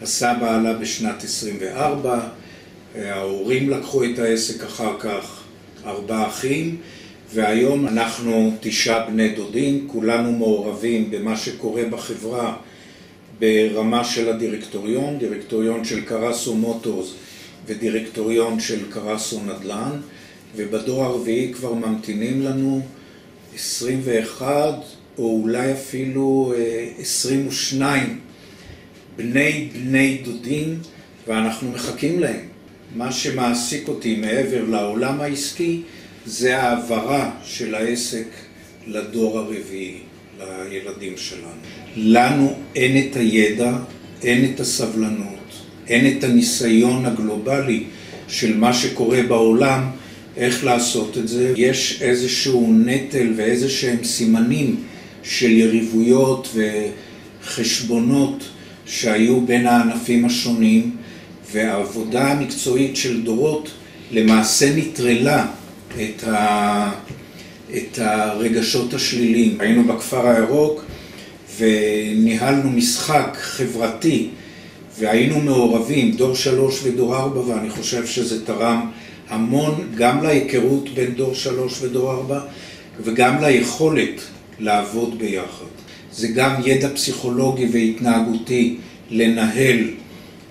הסבא עלה בשנת 24, ההורים לקחו את העסק אחר כך, 4 אחים, והיום אנחנו 9 בני דודים, כולנו מעורבים במה שקורה בחברה ברמה של הדירקטוריון, דירקטוריון של קרסו מוטורס ודירקטוריון של קרסו נדל"ן, ובדור הרביעי כבר ממתינים לנו 21 או אולי אפילו 22 בני דודים, ואנחנו מחכים להם. מה שמעסיק אותי מעבר לעולם העסקי זה העברה של העסק לדור הרביעי, לילדים שלנו. לנו אין את הידע, אין את הסבלנות, אין את הניסיון הגלובלי של מה שקורה בעולם, איך לעשות את זה. יש איזשהו נטל ואיזשהם סימנים של יריבויות וחשבונות שהיו בין הענפים השונים, והעבודה המקצועית של דורות למעשה נטרלה את הרגשות השליליים. היינו בכפר הירוק וניהלנו משחק חברתי והיינו מעורבים, דור 3 ודור 4, ואני חושב שזה תרם המון גם להיכרות בין דור 3 ודור 4 וגם ליכולת לעבוד ביחד. זה גם ידע פסיכולוגי והתנהגותי לנהל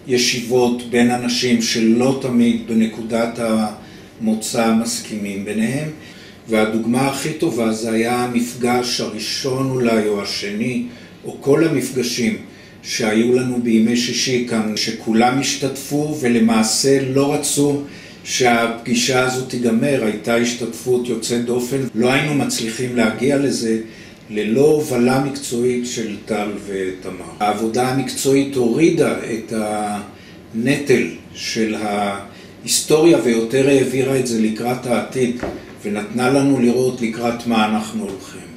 ישיבות בין אנשים שלא תמיד בנקודת המוצא מסכימים ביניהם, והדוגמה הכי טובה זה היה המפגש הראשון אולי או השני, או כל המפגשים שהיו לנו בימי שישי כאן, שכולם השתתפו ולמעשה לא רצו שהפגישה הזאת תיגמר. הייתה השתתפות יוצאת דופן, לא היינו מצליחים להגיע לזה ללא הובלה מקצועית של טל ותמר. העבודה המקצועית הורידה את הנטל של ההיסטוריה ויותר העבירה את זה לקראת העתיד, ונתנה לנו לראות לקראת מה אנחנו הולכים.